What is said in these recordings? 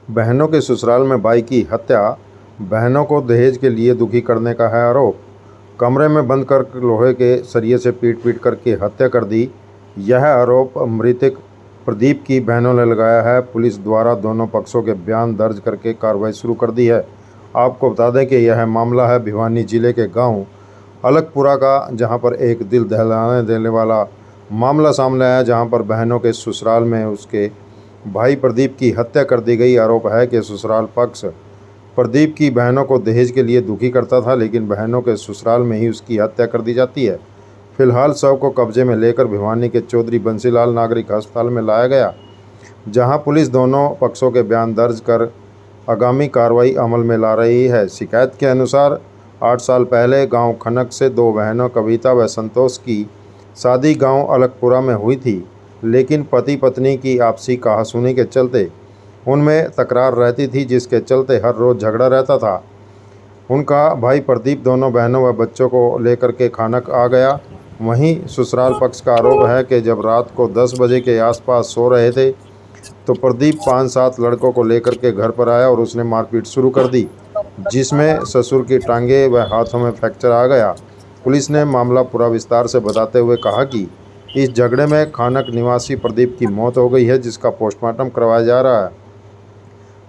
बहनों के ससुराल में भाई की हत्या, बहनों को दहेज के लिए दुखी करने का है आरोप। कमरे में बंद कर लोहे के सरिये से पीट पीट करके हत्या कर दी, यह आरोप मृतक प्रदीप की बहनों ने लगाया है। पुलिस द्वारा दोनों पक्षों के बयान दर्ज करके कार्रवाई शुरू कर दी है। आपको बता दें कि यह मामला है भिवानी जिले के गांव अलकपुरा का, जहां पर एक दिल दहलाने देने वाला मामला सामने आया, जहां पर बहनों के ससुराल में उसके भाई प्रदीप की हत्या कर दी गई। आरोप है कि ससुराल पक्ष प्रदीप की बहनों को दहेज के लिए दुखी करता था, लेकिन बहनों के ससुराल में ही उसकी हत्या कर दी जाती है। फिलहाल शव को कब्जे में लेकर भिवानी के चौधरी बंसीलाल नागरिक अस्पताल में लाया गया, जहां पुलिस दोनों पक्षों के बयान दर्ज कर आगामी कार्रवाई अमल में ला रही है। शिकायत के अनुसार 8 साल पहले गांव खनक से दो बहनों कविता व संतोष की शादी गांव अलकपुरा में हुई थी, लेकिन पति पत्नी की आपसी कहासुनी के चलते उनमें तकरार रहती थी, जिसके चलते हर रोज़ झगड़ा रहता था। उनका भाई प्रदीप दोनों बहनों व बच्चों को लेकर के खानक आ गया। वहीं ससुराल पक्ष का आरोप है कि जब रात को 10 बजे के आसपास सो रहे थे तो प्रदीप 5-7 लड़कों को लेकर के घर पर आया और उसने मारपीट शुरू कर दी, जिसमें ससुर की टांगें व हाथों में फ्रैक्चर आ गया। पुलिस ने मामला पूरा विस्तार से बताते हुए कहा कि इस झगड़े में खानक निवासी प्रदीप की मौत हो गई है, जिसका पोस्टमार्टम करवाया जा रहा है।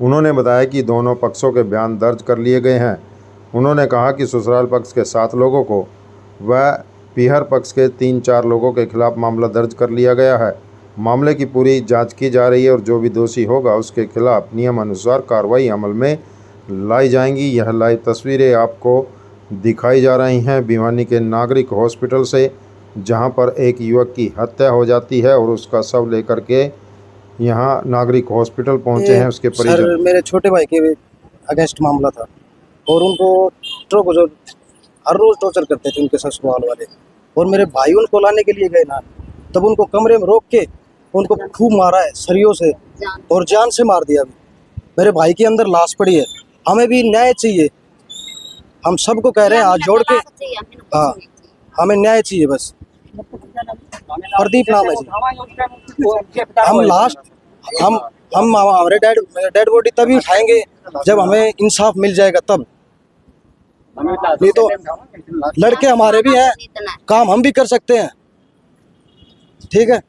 उन्होंने बताया कि दोनों पक्षों के बयान दर्ज कर लिए गए हैं। उन्होंने कहा कि ससुराल पक्ष के 7 लोगों को व पीहर पक्ष के 3-4 लोगों के खिलाफ मामला दर्ज कर लिया गया है। मामले की पूरी जांच की जा रही है और जो भी दोषी होगा उसके खिलाफ नियमानुसार कार्रवाई अमल में लाई जाएंगी। यह लाइव तस्वीरें आपको दिखाई जा रही हैं भिवानी के नागरिक हॉस्पिटल से, जहां पर एक युवक की हत्या हो जाती है और उसका शव लेकर के यहाँ नागरिक हॉस्पिटल पहुंचे हैं उसके परिजन। सर, मेरे छोटे भाई के अगेंस्ट मामला था और उनको जो हर रोज टॉर्चर करते थे उनके ससुराल वाले, और मेरे भाई उनको लाने के लिए गए ना, तब उनको कमरे में रोक के उनको खूब मारा है सरियों से और जान से मार दिया। मेरे भाई के अंदर लाश पड़ी है। हमें भी न्याय चाहिए। हम सबको कह रहे हैं हाथ जोड़ के, हाँ, हमें न्याय चाहिए बस। प्रदीप नाम है जी। हम लास्ट हम हमारे डेड बॉडी तभी उठाएंगे जब हमें इंसाफ मिल जाएगा तब। नहीं तो लड़के हमारे भी हैं, काम हम भी कर सकते हैं। ठीक है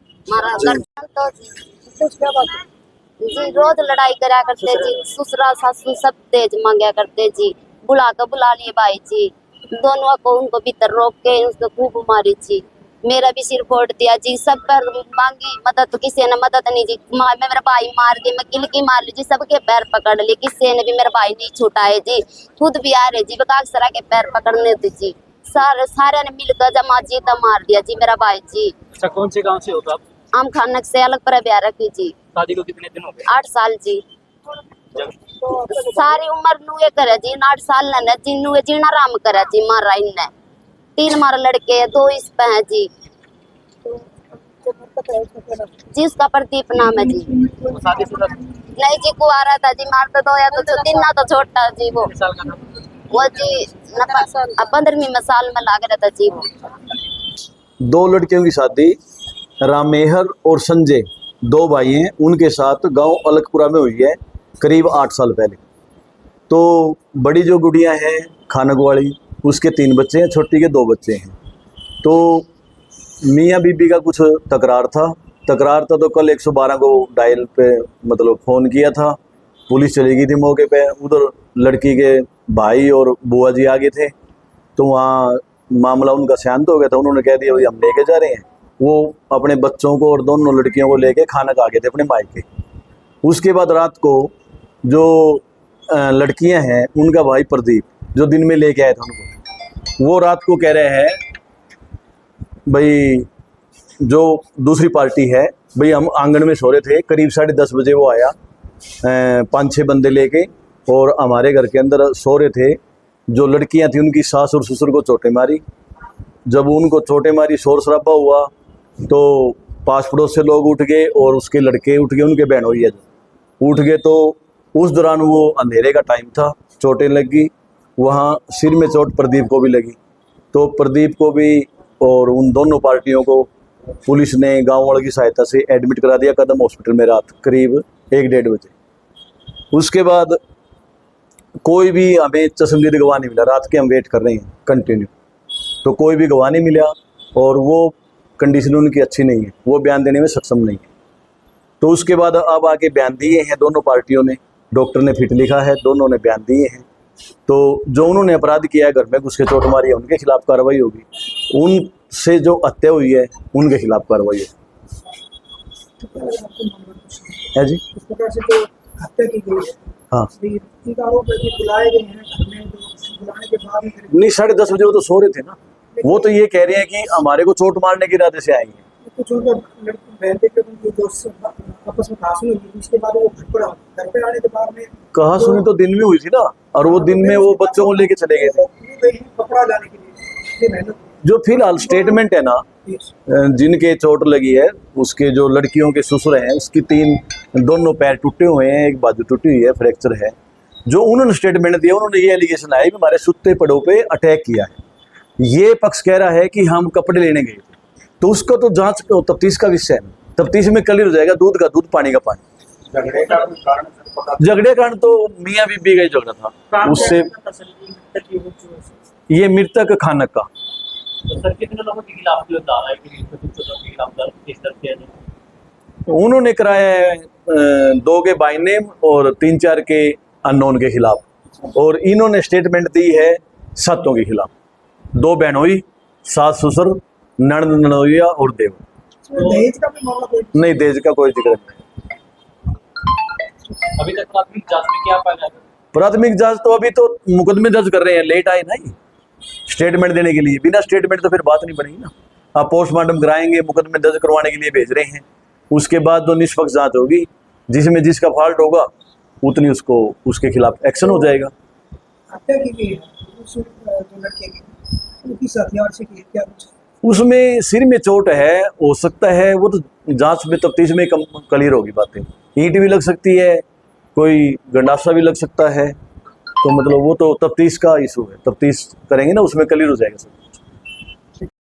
जी, रोज लड़ाई करा करते जी, ससुरा सासू सब तेज मांगा करते जी। बुला लिए भाई जी, दोनों को उनको भीतर रोक के उसको खूब मारी जी। मेरा भी सिर फोड़ दिया जी। सब पर मांगी मदद तो किसी ने मदद नहीं जी। मेरा भाई मार दी, मैं किलकी मार ली जी, सबके पैर पकड़ ली, किसी ने भी मेरा भाई नहीं छुटाए जी। खुद भी आ रहे जी, बकासरा के पैर पकड़ने थे जी। सारे ने मिलकर जमा जी तब मार दिया जी मेरा भाई जी। अच्छा, कौन से गांव से हो आप? आम खानक से अलकपुरा ब्याह रखी जी। शादी को कितने दिन हो गए? 8 साल जी। सारी उम्र नुए करे जी, 8 साल ने जी नुए जीना राम करे जी। मारा इनने 3 मार लड़के, 2 इस पे हैं जी। जिसका प्रदीप नाम है जी। शादीशुदा नहीं जी, कुआरा था जी। मारता तो या तो दिन ना तो छोटा जी। वो जी 15वीं में साल में लाग रहा था जी। वो 2 लड़कियों की शादी रामेहर और संजय 2 भाई हैं, उनके साथ गांव अलकपुरा में हुई है करीब 8 साल पहले। तो बड़ी जो गुड़िया है खानक वाली, उसके 3 बच्चे हैं, छोटी के 2 बच्चे हैं। तो मियाँ बीबी का कुछ तकरार था तो कल 112 को डायल पे मतलब फ़ोन किया था। पुलिस चली गई थी मौके पे। उधर लड़की के भाई और बुआ जी आ गए थे, तो वहाँ मामला उनका शांत हो गया था। उन्होंने कह दिया भाई हम लेके जा रहे हैं। वो अपने बच्चों को और दोनों लड़कियों को लेके खानक आ गए थे अपने मायके। उसके बाद रात को जो लड़कियां हैं, उनका भाई प्रदीप जो दिन में लेके आए थे उनको, वो रात को कह रहे हैं भाई जो दूसरी पार्टी है, भाई हम आंगन में सो रहे थे, करीब 10:30 बजे वो आया 5-6 बंदे लेके और हमारे घर के अंदर सो रहे थे। जो लड़कियां थी उनकी सास और ससुर को चोटें मारी। जब उनको चोटें मारी, शोर शराबा हुआ, तो पास पड़ोस से लोग उठ गए और उसके लड़के उठ गए, उनके बहन हुई है उठ गए। तो उस दौरान वो अंधेरे का टाइम था, चोटें लगी। वहाँ सिर में चोट प्रदीप को भी लगी। तो प्रदीप को भी और उन दोनों पार्टियों को पुलिस ने गांव वालों की सहायता से एडमिट करा दिया कदम हॉस्पिटल में रात करीब 1-1:30 बजे। उसके बाद कोई भी हमें चश्मदीद गवाह नहीं मिला। रात के हम वेट कर रहे हैं कंटिन्यू, तो कोई भी गवाह नहीं मिला और वो कंडीशन उनकी अच्छी नहीं है, वो बयान देने में सक्षम नहीं है। तो उसके बाद अब आके बयान दिए हैं दोनों पार्टियों ने, डॉक्टर ने फिट लिखा है, दोनों ने बयान दिए हैं। तो जो उन्होंने अपराध किया है, घर में घुस के चोट मारी है, उनके खिलाफ कार्रवाई होगी। उनसे जो हत्या हुई है उनके खिलाफ कार्रवाई होगी। है जी, इस प्रकार से जो हत्या की गई है, हाँ। एक आरोप है कि बुलाए गए हैं घर में, तो बुलाने के बाद नहीं, 10:30 बजे वो तो सो रहे थे ना। वो तो ये कह रहे हैं कि हमारे को चोट मारने के इरादे से आए हैं। कुछ उनका बहन के उनकी दोस्त आपस में कहा सुनी, उसके बाद वो घर पे आने के बाद में कहा सुनी तो दिन में हुई थी ना, और वो दिन में वो बच्चों को लेके चले गए थे। कपड़ा लाने के लिए मेहनत जो फिलहाल स्टेटमेंट है ना, जिनके चोट लगी है, उसके जो लड़कियों के ससुर हैं, उसकी दोनों पैर टूटे हुए हैं, एक बाजू टूटी हुई है, फ्रैक्चर है। जो उन्होंने स्टेटमेंट दिया, उन्होंने ये एलिगेशन आया कि हमारे सुत्ते पड़ों पे अटैक किया है। ये पक्ष कह रहा है कि हम कपड़े लेने गए थे, तो उसका तो जांच तफ्तीश का विषय है। तफ्तीश में क्लियर हो जाएगा, दूध का दूध, पानी का पानी। झगड़े कारण तो मियाँ बीबी का ही झगड़ा था। उससे ये मृतक खानक का। तो सर कितने लोगों के खिलाफ जो दावा है कि के खिलाफ केस दर्ज किया जाए? उन्होंने कराया है 2 के बाय नेम और 3-4 के अननोन के खिलाफ, और इन्होंने स्टेटमेंट दी है 7 के खिलाफ। 2 बहनोई, 7 ससुर, ननद ननोइया और देव। दहेज का भी मामला कोई नहीं, दहेज का कोई जिक्र नहीं। अभी तक प्राथमिक जांच में क्या पाया गया? प्राथमिक जांच तो अभी तो मुकदमे दर्ज कर रहे हैं, लेट आए नहीं स्टेटमेंट देने के लिए। बिना स्टेटमेंट तो फिर बात नहीं बनेगी ना। आप पोस्टमार्टम कराएंगे, मुकदमे दर्ज करवाने के लिए भेज रहे हैं, उसके बाद तो निष्पक्ष जांच होगी, जिसमें जिसका फॉल्ट होगा उतनी उसको उसके खिलाफ एक्शन हो जाएगा। हत्या की गई है उस जो लड़के की, वो किस हथियार से की है, क्या कुछ उसमें सिर में चोट है, हो सकता है वो तो जांच में तफ्तीश में क्लियर होगी बातें। ईंट भी लग सकती है, कोई गंडासा भी लग सकता है, तो मतलब वो तो तफ्तीश का इशू है, तफ्तीश करेंगे ना, उसमें क्लियर हो जाएगा सब।